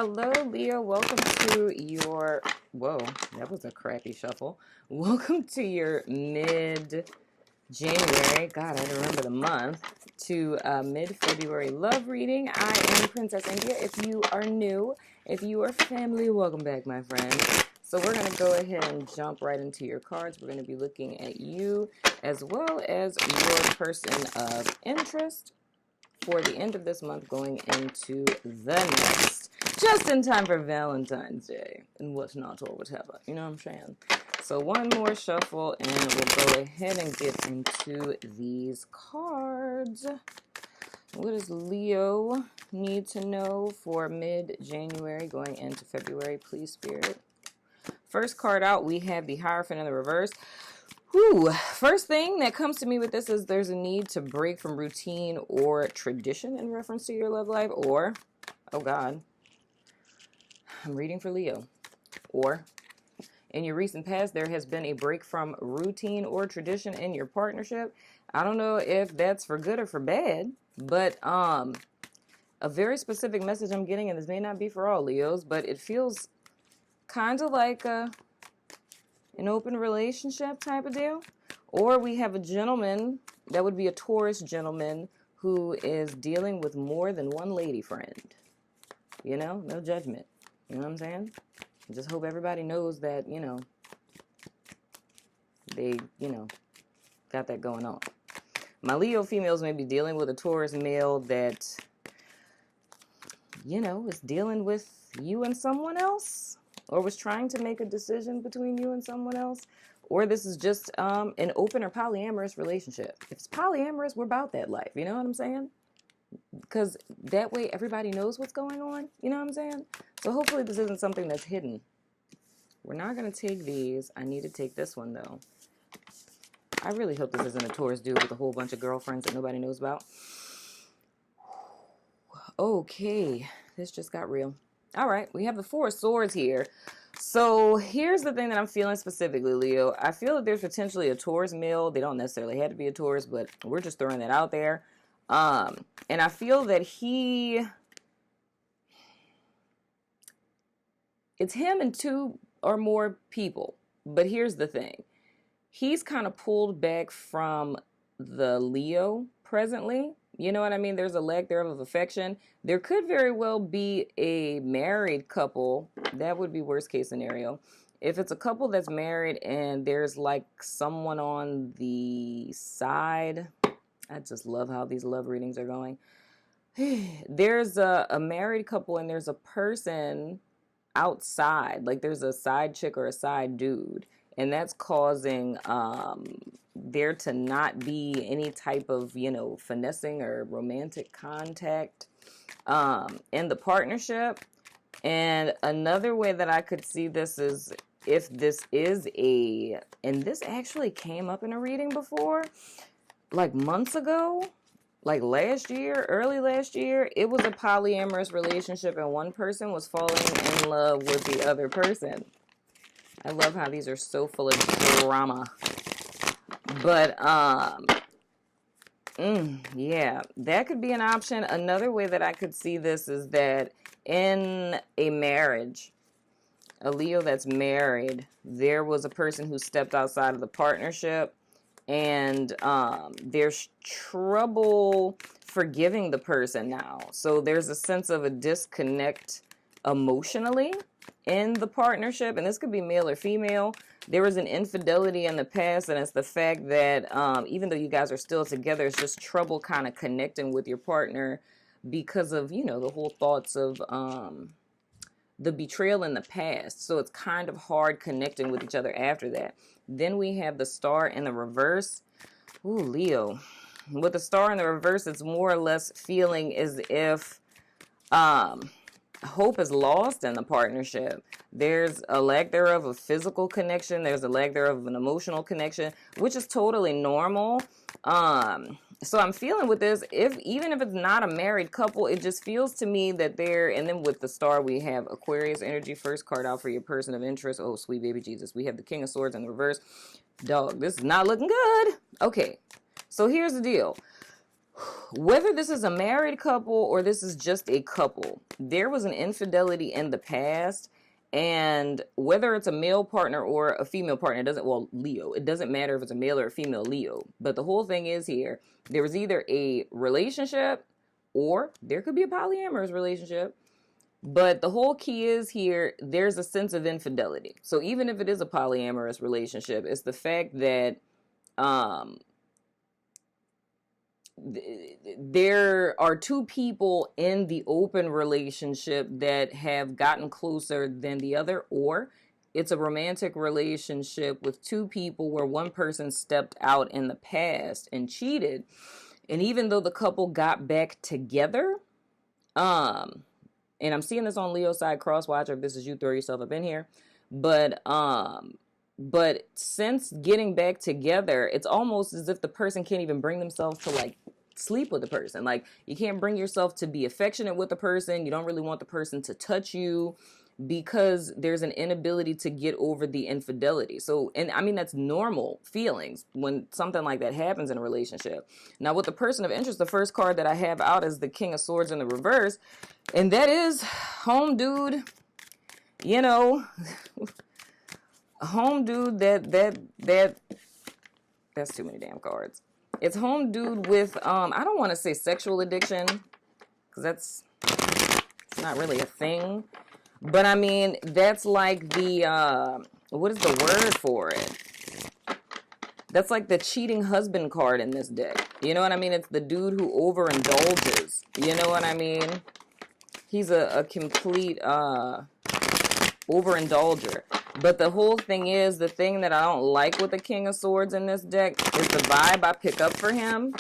Hello, Leo. Welcome to your... Whoa, that was a crappy shuffle. Welcome to your mid-January, God, I don't remember the month, to mid-February love reading. I am Princess India. If you are new, if you are family, welcome back, my friend. So we're going to go ahead and jump right into your cards. We're going to be looking at you as well as your person of interest for the end of this month going into the next, just in time for Valentine's Day and what's not or whatever, you know what I'm saying? So one more shuffle and we'll go ahead and get into these cards. What does Leo need to know for mid-January going into February, please, Spirit? First card out, we have the Hierophant in the reverse. Whew. First thing that comes to me with this is there's a need to break from routine or tradition in reference to your love life, or, oh God, I'm reading for Leo, or in your recent past, there has been a break from routine or tradition in your partnership. I don't know if that's for good or for bad, but a very specific message I'm getting, and this may not be for all Leos, but it feels kind of like an open relationship type of deal. Or we have a gentleman, that would be a Taurus gentleman, who is dealing with more than one lady friend. You know, no judgment. You know what I'm saying? I just hope everybody knows that, you know, they, got that going on. My Leo females may be dealing with a Taurus male that, is dealing with you and someone else, or was trying to make a decision between you and someone else, or this is just an open or polyamorous relationship. If it's polyamorous, we're about that life, you know what I'm saying? Because that way everybody knows what's going on, you know what I'm saying? So hopefully this isn't something that's hidden. We're not going to take these. I need to take this one, though. I really hope this isn't a Taurus dude with a whole bunch of girlfriends that nobody knows about. Okay, this just got real. All right, we have the Four of Swords here. So here's the thing that I'm feeling specifically, Leo. I feel that there's potentially a Taurus male. They don't necessarily have to be a Taurus, but we're just throwing that out there. And I feel that it's him and two or more people. But here's the thing. He's kind of pulled back from the Leo presently. You know what I mean? There's a lack there of affection. There could very well be a married couple. That would be worst case scenario. If it's a couple that's married and there's like someone on the side. I just love how these love readings are going. There's a married couple and there's a person outside. Like there's a side chick or a side dude. And that's causing there to not be any type of, finessing or romantic contact in the partnership. And another way that I could see this is if this is and this actually came up in a reading before, like months ago, like last year, early last year, it was a polyamorous relationship and one person was falling in love with the other person. I love how these are so full of drama. But, yeah, that could be an option. Another way that I could see this is that in a marriage, a Leo that's married, there was a person who stepped outside of the partnership and there's trouble forgiving the person now. So there's a sense of a disconnect emotionally in the partnership, and this could be male or female. There was an infidelity in the past, and it's the fact that even though you guys are still together, it's just trouble kind of connecting with your partner because of, the whole thoughts of the betrayal in the past. So it's kind of hard connecting with each other after that. Then we have the Star in the reverse. Ooh, Leo. With the Star in the reverse, it's more or less feeling as if hope is lost in the partnership. There's a lack thereof of physical connection. There's a lack thereof of an emotional connection, which is totally normal. So I'm feeling with this, even if it's not a married couple, it just feels to me that and then with the Star, we have Aquarius energy, first card out for your person of interest. Oh, sweet baby Jesus. We have the King of Swords in the reverse. Dog, this is not looking good. Okay, so here's the deal. Whether this is a married couple or this is just a couple, there was an infidelity in the past. And whether it's a male partner or a female partner, Leo, it doesn't matter if it's a male or a female Leo. But the whole thing is here, there was either a relationship or there could be a polyamorous relationship. But the whole key is here, there's a sense of infidelity. So even if it is a polyamorous relationship, it's the fact that there are two people in the open relationship that have gotten closer than the other, or it's a romantic relationship with two people where one person stepped out in the past and cheated. And even though the couple got back together, and I'm seeing this on Leo side, crosswatch, or if this is you, throw yourself up in here. But since getting back together, it's almost as if the person can't even bring themselves to like sleep with the person. Like, you can't bring yourself to be affectionate with the person. You don't really want the person to touch you because there's an inability to get over the infidelity. So, and I mean, that's normal feelings when something like that happens in a relationship. Now, with the person of interest, the first card that I have out is the King of Swords in the reverse. And that is home dude, you know, home dude that's too many damn cards. It's home dude with, I don't want to say sexual addiction, because it's not really a thing. But I mean, that's like the, what is the word for it? That's like the cheating husband card in this deck. You know what I mean? It's the dude who overindulges. You know what I mean? He's a complete overindulger. But the whole thing is, the thing that I don't like with the King of Swords in this deck is the vibe I pick up for him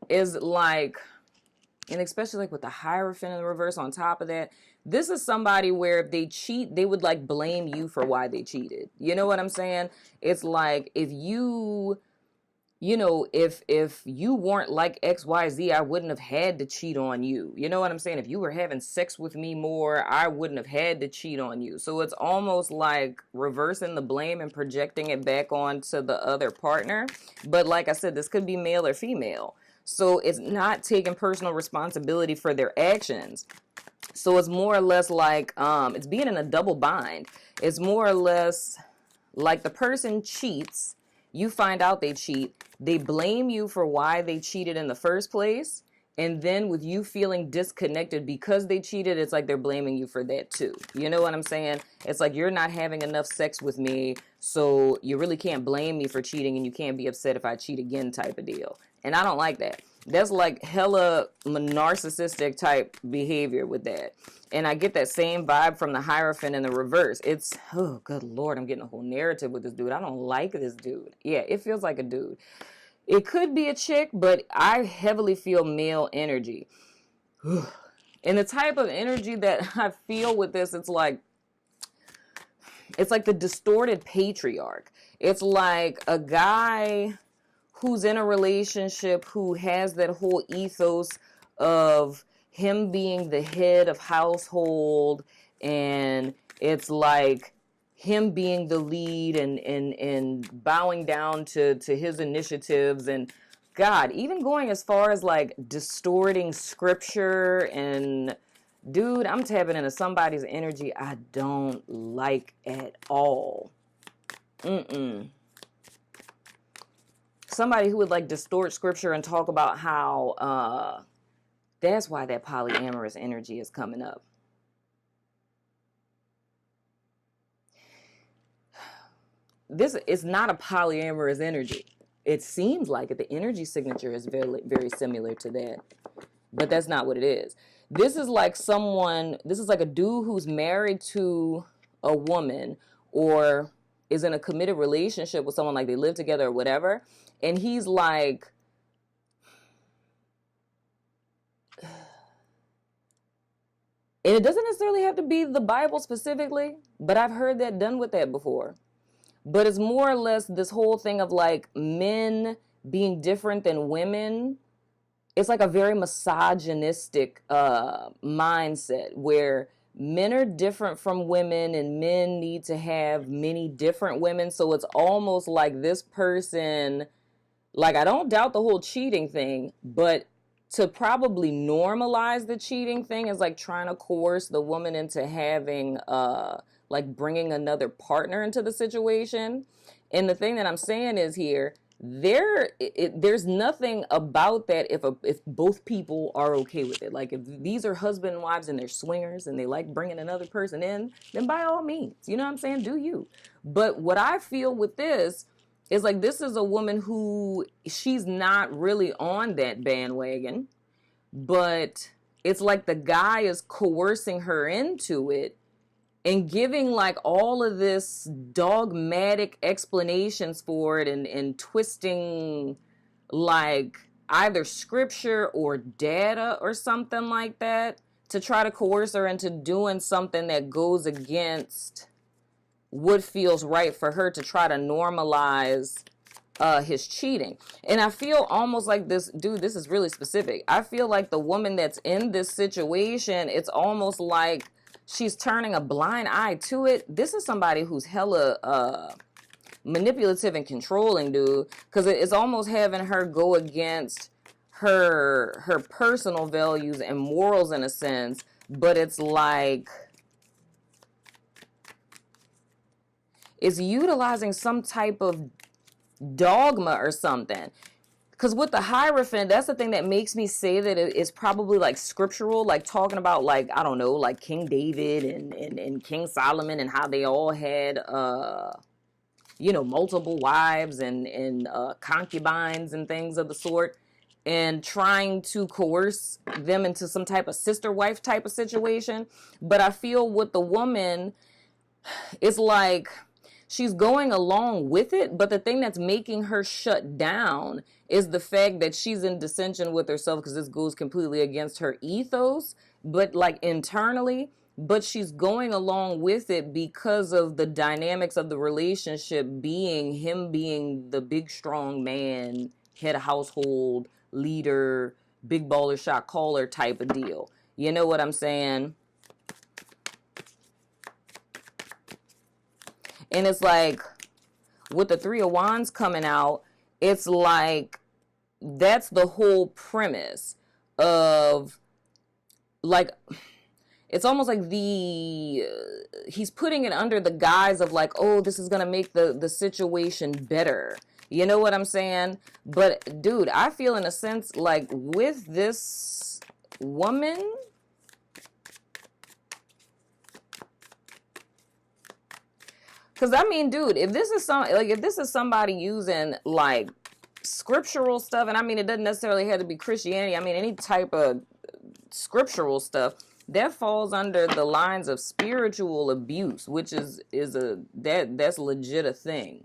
is like, and especially like with the Hierophant in the reverse on top of that, this is somebody where if they cheat, they would like blame you for why they cheated. You know what I'm saying? It's like, if you know, if you weren't like XYZ, I wouldn't have had to cheat on you. You know what I'm saying? If you were having sex with me more, I wouldn't have had to cheat on you. So it's almost like reversing the blame and projecting it back onto the other partner. But like I said, this could be male or female. So it's not taking personal responsibility for their actions. So it's more or less like, it's being in a double bind. It's more or less like the person cheats. You find out they cheat. They blame you for why they cheated in the first place. And then with you feeling disconnected because they cheated, it's like they're blaming you for that too. You know what I'm saying? It's like, you're not having enough sex with me, so you really can't blame me for cheating, and you can't be upset if I cheat again type of deal. And I don't like that. That's like hella narcissistic type behavior with that. And I get that same vibe from the Hierophant in the reverse. It's, oh, good Lord, I'm getting a whole narrative with this dude. I don't like this dude. Yeah, it feels like a dude. It could be a chick, but I heavily feel male energy. And the type of energy that I feel with this, it's like the distorted patriarch. It's like a guy who's in a relationship who has that whole ethos of him being the head of household, and it's like him being the lead and bowing down to his initiatives, and God, even going as far as like distorting scripture. And dude, I'm tapping into somebody's energy I don't like at all. Somebody who would like distort scripture and talk about how that's why that polyamorous energy is coming up. This is not a polyamorous energy. It seems like it. The energy signature is very, very similar to that, but that's not what it is. This is like a dude who's married to a woman or is in a committed relationship with someone, like they live together or whatever. And he's like, and it doesn't necessarily have to be the Bible specifically, but I've heard that done with that before. But it's more or less this whole thing of like men being different than women. It's like a very misogynistic mindset where men are different from women and men need to have many different women. So it's almost like this person, like, I don't doubt the whole cheating thing, but to probably normalize the cheating thing is like trying to coerce the woman into having, like bringing another partner into the situation. And the thing that I'm saying is here, there's nothing about that if both people are okay with it. Like if these are husband and wives and they're swingers and they like bringing another person in, then by all means, you know what I'm saying? Do you? But what I feel with this is like, this is a woman who she's not really on that bandwagon, but it's like the guy is coercing her into it and giving like all of this dogmatic explanations for it and twisting like either scripture or data or something like that to try to coerce her into doing something that goes against what feels right for her, to try to normalize his cheating. And I feel almost like this, dude, this is really specific. I feel like the woman that's in this situation, it's almost like she's turning a blind eye to it. This is somebody who's hella manipulative and controlling, dude, because it's almost having her go against her personal values and morals in a sense, but it's like it's utilizing some type of dogma or something. Because with the Hierophant, that's the thing that makes me say that it's probably like scriptural, like talking about like, I don't know, like King David and King Solomon and how they all had, you know, multiple wives and concubines and things of the sort, and trying to coerce them into some type of sister wife type of situation. But I feel with the woman, it's like she's going along with it, but the thing that's making her shut down is the fact that she's in dissension with herself, because this goes completely against her ethos, but like internally, but she's going along with it because of the dynamics of the relationship being him being the big strong man, head of household, leader, big baller shot caller type of deal. You know what I'm saying? And it's like, with the Three of Wands coming out, it's like, that's the whole premise of, like, it's almost like he's putting it under the guise of like, oh, this is going to make the situation better. You know what I'm saying? But, dude, I feel in a sense like with this woman, because I mean, dude, if this is somebody using like scriptural stuff, and I mean, it doesn't necessarily have to be Christianity. I mean, any type of scriptural stuff that falls under the lines of spiritual abuse, which that's legit a thing,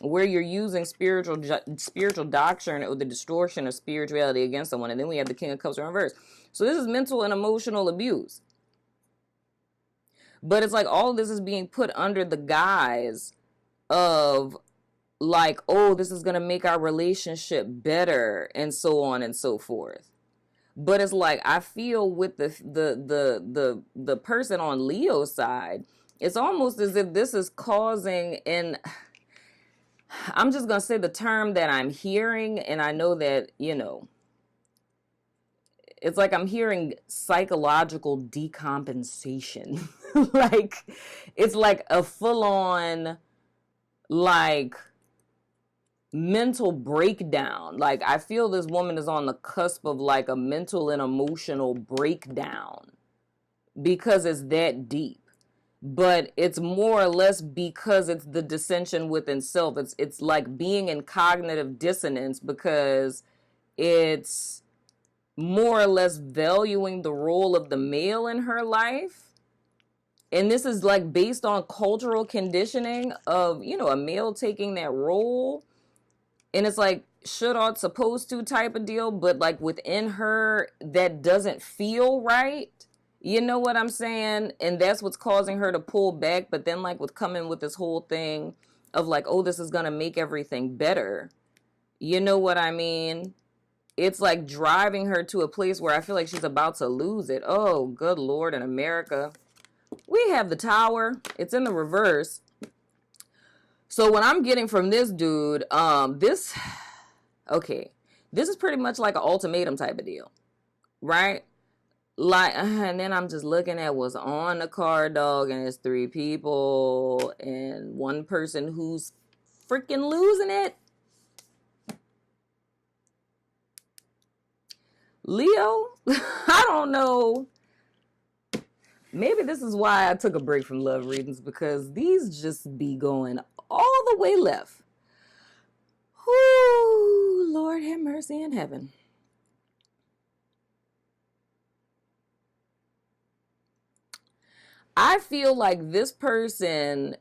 where you're using spiritual doctrine or the distortion of spirituality against someone. And then we have the King of Cups in reverse. So this is mental and emotional abuse. But it's like all of this is being put under the guise of like, oh, this is going to make our relationship better and so on and so forth. But it's like, I feel with the person on Leo's side, it's almost as if this is causing, and I'm just going to say the term that I'm hearing, and I know that, you know, it's like I'm hearing psychological decompensation. Like, it's like a full-on, like, mental breakdown. Like, I feel this woman is on the cusp of, like, a mental and emotional breakdown because it's that deep. But it's more or less because it's the dissension within self. It's like being in cognitive dissonance because it's more or less valuing the role of the male in her life. And this is like based on cultural conditioning of, you know, a male taking that role. And it's like should, ought, supposed to type of deal. But like within her, that doesn't feel right. You know what I'm saying? And that's what's causing her to pull back. But then like with coming with this whole thing of like, oh, this is going to make everything better. You know what I mean? It's like driving her to a place where I feel like she's about to lose it. Oh, good Lord, in America. We have the Tower. It's in the reverse. So what I'm getting from this dude, okay. This is pretty much like an ultimatum type of deal, right? Like, and then I'm just looking at what's on the card, dog, and it's 3 people and one person who's freaking losing it. Leo, I don't know. Maybe this is why I took a break from love readings, because these just be going all the way left. Whoo, Lord have mercy in heaven. I feel like this person,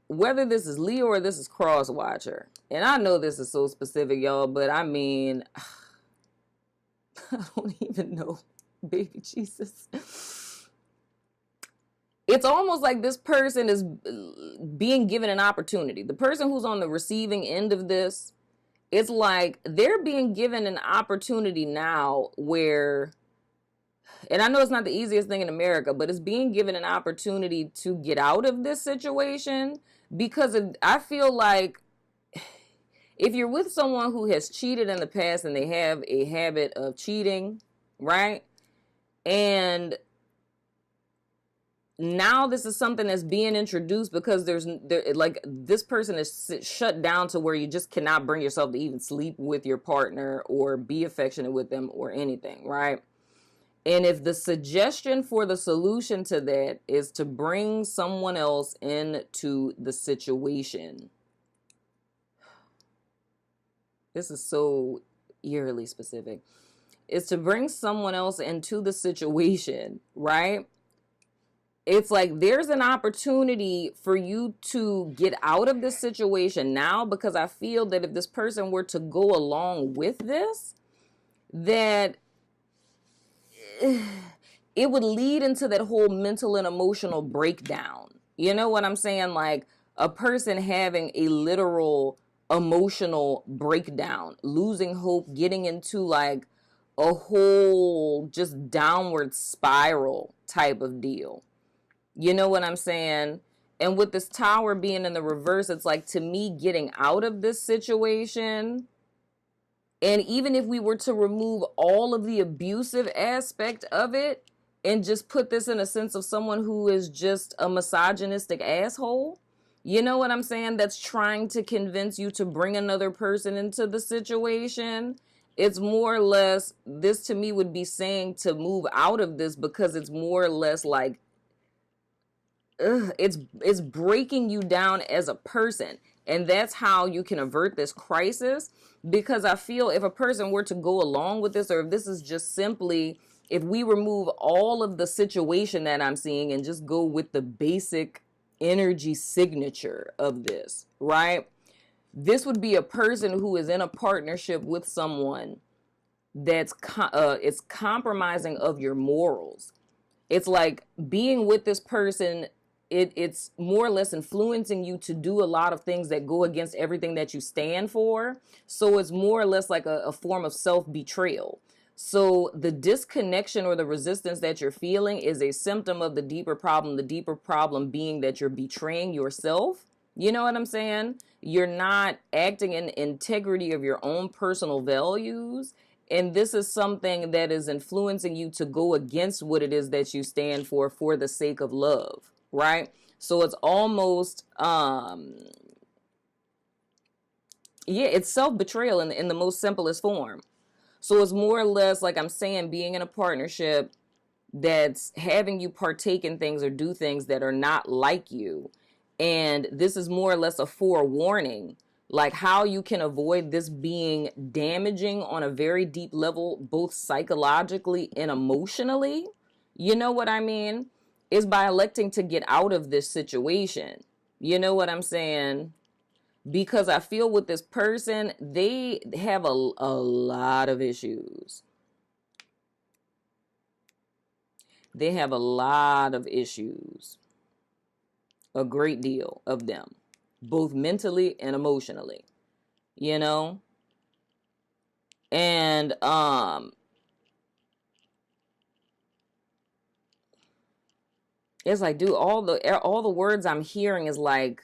whether this is Leo or this is Cross Watcher, and I know this is so specific, y'all, but I mean, I don't even know, baby Jesus. It's almost like this person is being given an opportunity. The person who's on the receiving end of this, it's like they're being given an opportunity now where, and I know it's not the easiest thing in America, but it's being given an opportunity to get out of this situation, because I feel like if you're with someone who has cheated in the past and they have a habit of cheating, right? And now this is something that's being introduced because like this person is shut down to where you just cannot bring yourself to even sleep with your partner or be affectionate with them or anything, right? And if the suggestion for the solution to that is to bring someone else into the situation, this is so eerily specific, is to bring someone else into the situation, right? It's like there's an opportunity for you to get out of this situation now, because I feel that if this person were to go along with this, that it would lead into that whole mental and emotional breakdown. You know what I'm saying? Like a person having a literal emotional breakdown, losing hope, getting into like a whole just downward spiral type of deal. You know what I'm saying? And with this Tower being in the reverse, it's like, to me, getting out of this situation, and even if we were to remove all of the abusive aspect of it and just put this in a sense of someone who is just a misogynistic asshole, you know what I'm saying? That's trying to convince you to bring another person into the situation. It's more or less, this to me would be saying to move out of this, because it's more or less like, it's breaking you down as a person. And that's how you can avert this crisis, because I feel if a person were to go along with this, or if this is just simply, if we remove all of the situation that I'm seeing and just go with the basic energy signature of this, right? This would be a person who is in a partnership with someone that's it's compromising of your morals. It's like being with this person, it's more or less influencing you to do a lot of things that go against everything that you stand for. So it's more or less like a form of self-betrayal. So the disconnection or the resistance that you're feeling is a symptom of the deeper problem being that you're betraying yourself. You know what I'm saying? You're not acting in integrity of your own personal values. And this is something that is influencing you to go against what it is that you stand for the sake of love. Right? So it's almost, it's self-betrayal in the most simplest form. So it's more or less like I'm saying, being in a partnership that's having you partake in things or do things that are not like you. And this is more or less a forewarning, like how you can avoid this being damaging on a very deep level, both psychologically and emotionally. You know what I mean? Is by electing to get out of this situation. You know what I'm saying? Because I feel with this person, they have a lot of issues. They have a lot of issues. A great deal of them. Both mentally and emotionally. You know? And, it's like, dude, all the words I'm hearing is like,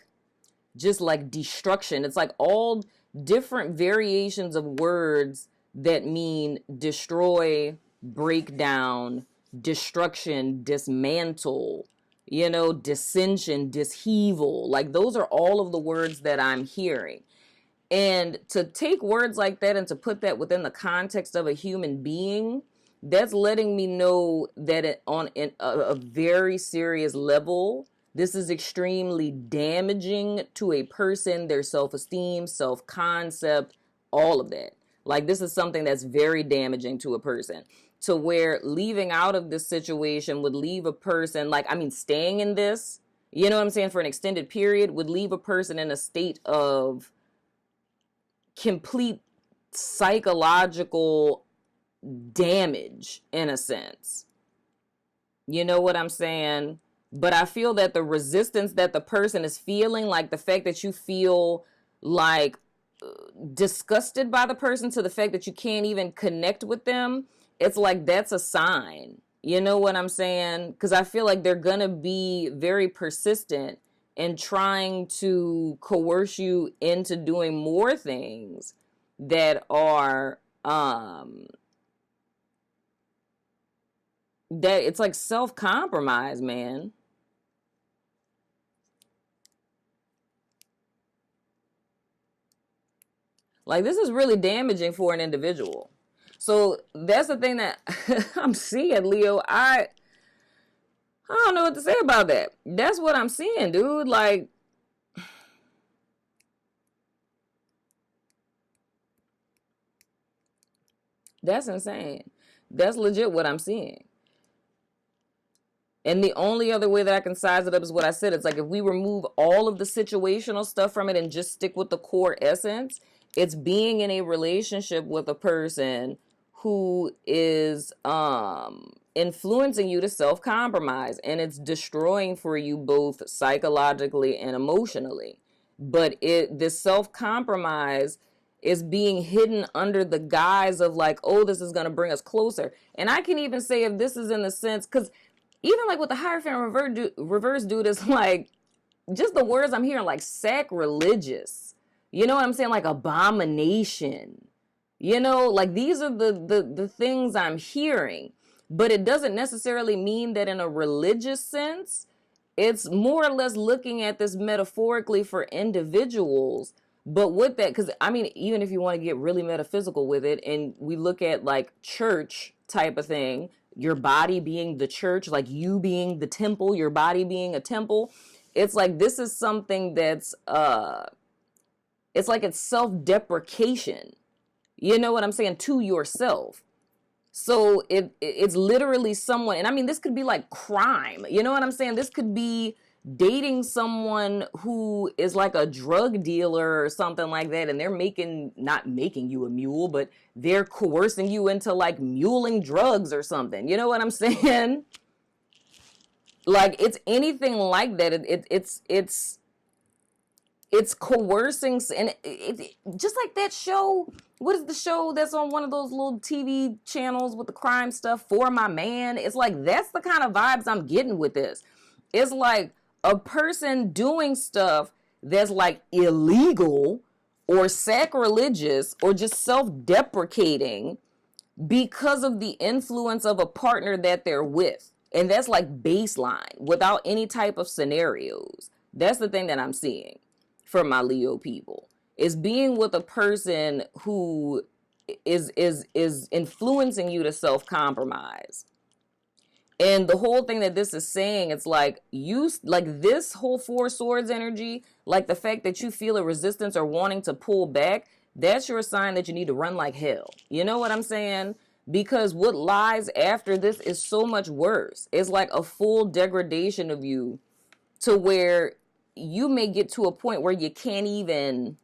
just like destruction. It's like all different variations of words that mean destroy, break down, destruction, dismantle, you know, dissension, disheaval. Like, those are all of the words that I'm hearing. And to take words like that and to put that within the context of a human being, that's letting me know that on a very serious level, this is extremely damaging to a person, their self-esteem, self-concept, all of that. Like, this is something that's very damaging to a person, to where leaving out of this situation would leave a person, like, I mean, staying in this, you know what I'm saying, for an extended period would leave a person in a state of complete psychological damage, in a sense. You know what I'm saying? But I feel that the resistance that the person is feeling, like the fact that you feel like disgusted by the person to the fact that you can't even connect with them, it's like that's a sign. You know what I'm saying? Because I feel like they're going to be very persistent in trying to coerce you into doing more things that are that it's like self-compromise, man. Like, this is really damaging for an individual. So that's the thing that I'm seeing, Leo. I don't know what to say about that. That's what I'm seeing, dude. Like, that's insane. That's legit what I'm seeing. And the only other way that I can size it up is what I said. It's like, if we remove all of the situational stuff from it and just stick with the core essence, it's being in a relationship with a person who is influencing you to self-compromise, and it's destroying for you both psychologically and emotionally. But this self-compromise is being hidden under the guise of like, oh, this is going to bring us closer. And I can even say if this is in the sense, because even like with the Hierophant reverse dude, is like, just the words I'm hearing, like sacrilegious. You know what I'm saying? Like abomination. You know, like these are the things I'm hearing. But it doesn't necessarily mean that in a religious sense. It's more or less looking at this metaphorically for individuals. But with that, because I mean, even if you want to get really metaphysical with it, and we look at like church type of thing, your body being the church, like you being the temple, your body being a temple, it's like this is something that's it's like it's self-deprecation. You know what I'm saying? To yourself. So it's literally someone, and I mean, this could be like crime. You know what I'm saying? This could be dating someone who is like a drug dealer or something like that, and they're not making you a mule, but they're coercing you into like muling drugs or something. You know what I'm saying? Like, it's anything like that. It's coercing, and it just like that show. What is the show that's on one of those little TV channels with the crime stuff, For My Man? It's like, that's the kind of vibes I'm getting with this. It's like a person doing stuff that's like illegal or sacrilegious or just self-deprecating because of the influence of a partner that they're with. And that's like baseline, without any type of scenarios. That's the thing that I'm seeing for my Leo people, is being with a person who is influencing you to self-compromise. And the whole thing that this is saying, it's like like this whole Four Swords energy, like the fact that you feel a resistance or wanting to pull back, that's your sign that you need to run like hell. You know what I'm saying? Because what lies after this is so much worse. It's like a full degradation of you, to where you may get to a point where you can't even,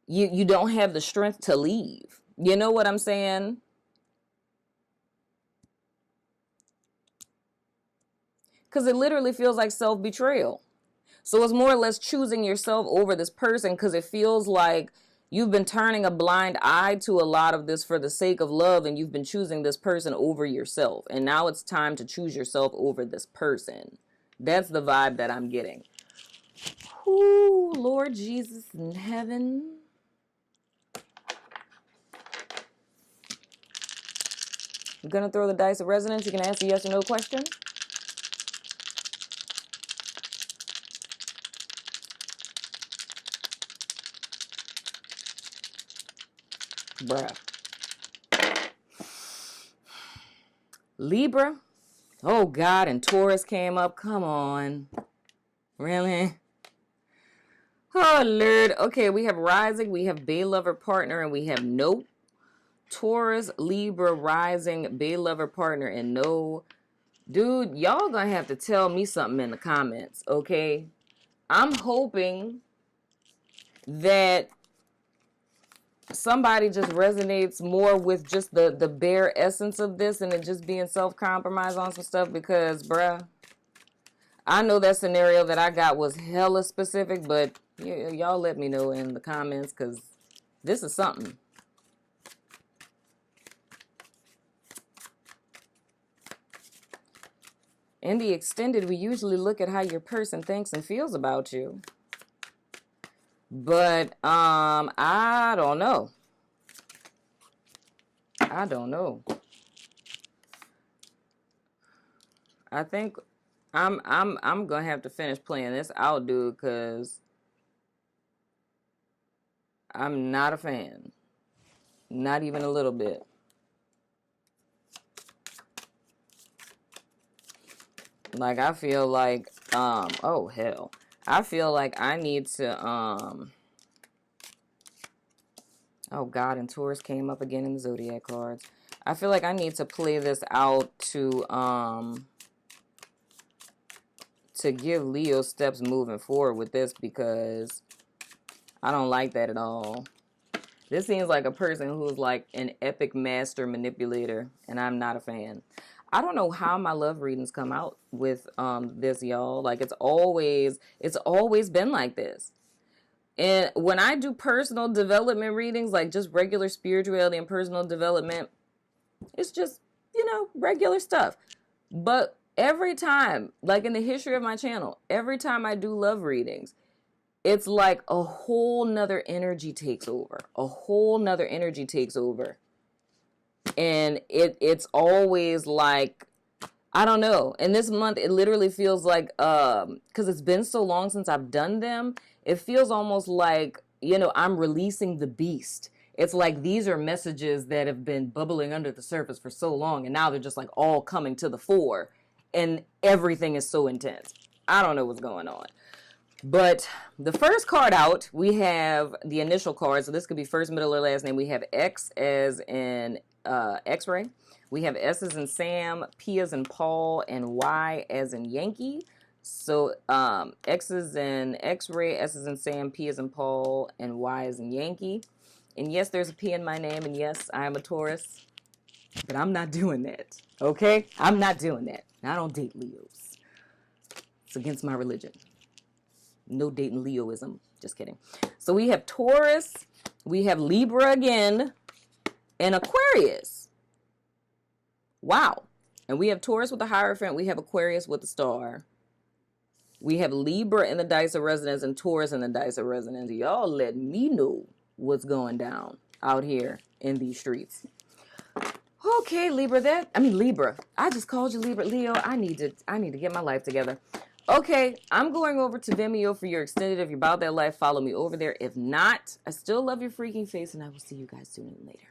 you don't have the strength to leave. You know what I'm saying? Because it literally feels like self-betrayal. So it's more or less choosing yourself over this person, because it feels like you've been turning a blind eye to a lot of this for the sake of love, and you've been choosing this person over yourself. And now it's time to choose yourself over this person. That's the vibe that I'm getting. Ooh, Lord Jesus in heaven. I'm going to throw the dice of resonance. You can answer yes or no question. Bruh. Libra. Oh, God. And Taurus came up. Come on. Really? Oh, Lord. Okay, we have rising. We have Bay Lover partner. And we have no. Taurus, Libra, rising, Bay Lover partner. And no. Dude, y'all gonna have to tell me something in the comments, okay? I'm hoping that somebody just resonates more with just the bare essence of this and it just being self-compromised on some stuff because, bruh, I know that scenario that I got was hella specific, but y'all let me know in the comments because this is something. In the extended, we usually look at how your person thinks and feels about you. But, I don't know. I don't know. I think I'm gonna have to finish playing this out, dude, because I'm not a fan. Not even a little bit. Like, I feel like, oh, hell. I feel like I need to, oh, God, and Taurus came up again in the Zodiac cards. I feel like I need to play this out to give Leo steps moving forward with this because I don't like that at all. This seems like a person who's like an epic master manipulator, and I'm not a fan. I don't know how my love readings come out with this, y'all. Like, it's always been like this. And when I do personal development readings, like just regular spirituality and personal development, it's just, regular stuff. But every time, like in the history of my channel, every time I do love readings, it's like a whole nother energy takes over. A whole nother energy takes over. And it's always like, I don't know. And this month, it literally feels like, because it's been so long since I've done them, it feels almost like, I'm releasing the beast. It's like these are messages that have been bubbling under the surface for so long, and now they're just like all coming to the fore, and everything is so intense. I don't know what's going on. But the first card out, we have the initial card. So this could be first, middle, or last name. We have X as in X-ray. We have S as in Sam, P as in Paul, and Y as in Yankee. So X is in X-ray, S is in Sam, P as in Paul, and Y as in Yankee. And yes, there's a P in my name, and yes, I am a Taurus. But I'm not doing that, okay? I'm not doing that. I don't date Leos. It's against my religion. No dating Leoism. Just kidding. So we have Taurus, we have Libra again, and Aquarius. Wow. And we have Taurus with the Hierophant. We have Aquarius with the star. We have Libra in the dice of resonance and Taurus in the dice of resonance. Y'all let me know what's going down out here in these streets. Okay, Libra. Libra. I just called you Libra. Leo, I need to get my life together. Okay, I'm going over to Vimeo for your extended. If you're about that life, follow me over there. If not, I still love your freaking face, and I will see you guys soon later.